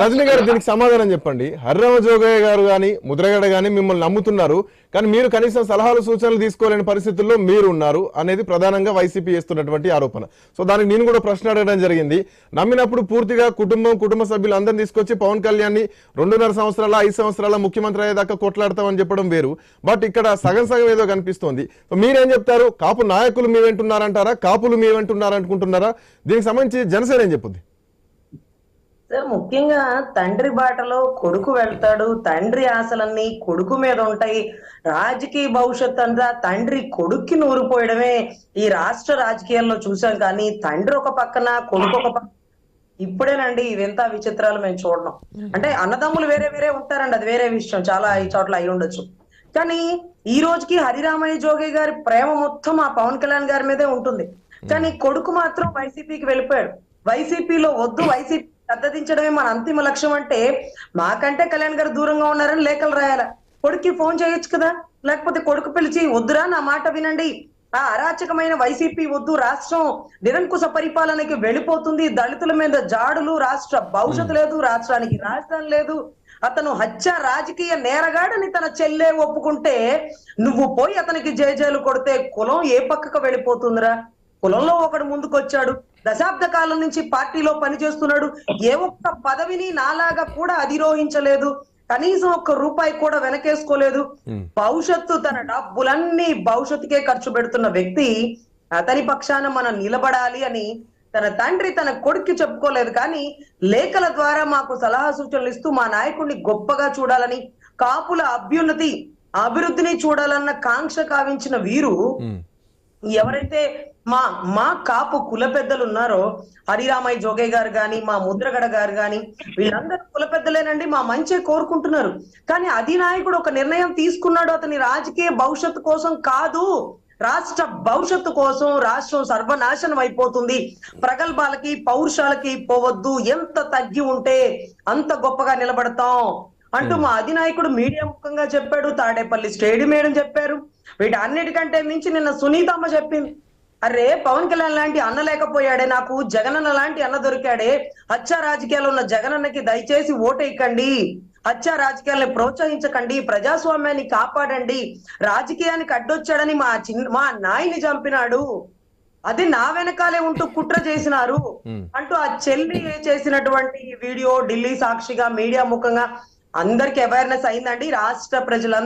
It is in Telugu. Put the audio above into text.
రజనీ గారు దీనికి సమాధానం చెప్పండి. హరిరామ జోగయ్య గారు గాని ముద్రగడ గాని మిమ్మల్ని నమ్ముతున్నారు, కానీ మీరు కనీసం సలహాలు సూచనలు తీసుకోలేని పరిస్థితుల్లో మీరు ఉన్నారు అనేది ప్రధానంగా వైసీపీ చేస్తున్నటువంటి ఆరోపణ. సో దానికి నేను కూడా ప్రశ్న అడగడం జరిగింది. నమ్మినప్పుడు పూర్తిగా కుటుంబ సభ్యులు అందరిని తీసుకొచ్చి పవన్ కళ్యాణ్ 2.5 సంవత్సరాల 5 సంవత్సరాల ముఖ్యమంత్రి అయ్యేదాకా కొట్లాడతామని చెప్పడం వేరు. బట్ ఇక్కడ సగం ఏదో కనిపిస్తోంది. సో మీరేం చెప్తారు? కాపు నాయకులు మీ వెంటున్నారంటారా, కాపులు మీ వెంటున్నారు అనుకుంటున్నారా? దీనికి సంబంధించి జనసేన ఏం చెప్పుద్ది? సార్, ముఖ్యంగా తండ్రి బాటలో కొడుకు వెళ్తాడు, తండ్రి ఆశలన్నీ కొడుకు మీద ఉంటాయి. రాజకీయ భవిష్యత్ అంతా తండ్రి కొడుక్కి నూరిపోయడమే ఈ రాష్ట్ర రాజకీయాల్లో చూసాం. కానీ తండ్రి ఒక పక్కన కొడుకు ఒక పక్కన ఇప్పుడేనండి ఇవెంత విచిత్రాలు మేము చూడడం. అంటే అన్నదమ్ములు వేరే వేరే ఉంటారండి, అది వేరే విషయం, చాలా ఈ చోట్ల అయి ఉండొచ్చు. కానీ ఈ రోజుకి హరిరామయ్య జోగయ్య గారి ప్రేమ మొత్తం ఆ పవన్ కళ్యాణ్ గారి మీదే ఉంటుంది. కానీ కొడుకు మాత్రం వైసీపీకి వెళ్ళిపోయాడు. వైసీపీలో వద్దు, వైసీపీ పెద్దదించడమే మన అంతిమ లక్ష్యం అంటే మాకంటే కళ్యాణ్ గారు దూరంగా ఉన్నారని లేఖలు రాయాల. కొడుక్కి ఫోన్ చేయొచ్చు కదా, లేకపోతే కొడుకు పిలిచి వద్దురా నా మాట వినండి, ఆ అరాచకమైన వైసీపీ వద్దు, రాష్ట్రం నిరంకుశ పరిపాలనకి వెళ్ళిపోతుంది, దళితుల మీద జాడులు, రాష్ట్ర భవిష్యత్తు లేదు, రాష్ట్రానికి రాజధాని లేదు, అతను హత్య రాజకీయ నేరగాడని తన చెల్లె ఒప్పుకుంటే నువ్వు పోయి అతనికి జేజేలు కొడితే కులం ఏ పక్కకు వెళ్ళిపోతుందిరా? కులంలో ఒకడు ముందుకొచ్చాడు, దశాబ్ద కాలం నుంచి పార్టీలో పనిచేస్తున్నాడు, ఏ ఒక్క పదవిని నాలాగా కూడా అధిరోహించలేదు, కనీసం ₹1 కూడా వెనకేసుకోలేదు, భవిష్యత్తు తన డబ్బులన్నీ భవిష్యత్తుకే ఖర్చు పెడుతున్న వ్యక్తి, అతని పక్షాన మనం నిలబడాలి అని తన తండ్రి తన కొడుక్కి చెప్పుకోలేదు. కానీ లేఖల ద్వారా మాకు సలహా సూచనలు ఇస్తూ మా నాయకుడిని గొప్పగా చూడాలని, కాపుల అభివృద్ధిని చూడాలన్న కాంక్ష కావించిన వీరు ఎవరైతే మా కాపు కుల పెద్దలు ఉన్నారో, హరిరామయ్య జోగయ్య గారు గాని, మా ముద్రగడ గారు గాని, వీళ్ళందరూ కుల పెద్దలేనండి, మా మంచి కోరుకుంటున్నారు. కానీ అధినాయకుడు ఒక నిర్ణయం తీసుకున్నాడు, అతని రాజకీయ భవిష్యత్తు కోసం కాదు, రాష్ట్ర భవిష్యత్తు కోసం. రాష్ట్రం సర్వనాశనం అయిపోతుంది, ప్రగల్భాలకి పౌరుషాలకి పోవద్దు, ఎంత తగ్గి ఉంటే అంత గొప్పగా నిలబడతాం అంటూ మా అధినాయకుడు మీడియా ముఖంగా చెప్పాడు. తాడేపల్లి స్టేడియం మేడం చెప్పారు. వీటన్నిటికంటే మించి నిన్న సునీతమ్మ చెప్పింది, అరే పవన్ కళ్యాణ్ లాంటి అన్న లేకపోయాడే, నాకు జగనన్న లాంటి అన్న దొరికాడే, హత్య రాజకీయాలు ఉన్న జగనన్నకి దయచేసి ఓటేయకండి, హత్య రాజకీయాలను ప్రోత్సహించకండి, ప్రజాస్వామ్యాన్ని కాపాడండి, రాజకీయానికి అడ్డొచ్చాడని మా నాయని చంపినాడు, అది నా వెనకాలే ఉంటూ కుట్ర చేసినారు అంటూ ఆ చెల్లి చేసినటువంటి వీడియో ఢిల్లీ సాక్షిగా మీడియా ముఖంగా అందరికి అవేర్నెస్ అయిందండి. రాష్ట్ర ప్రజలందరూ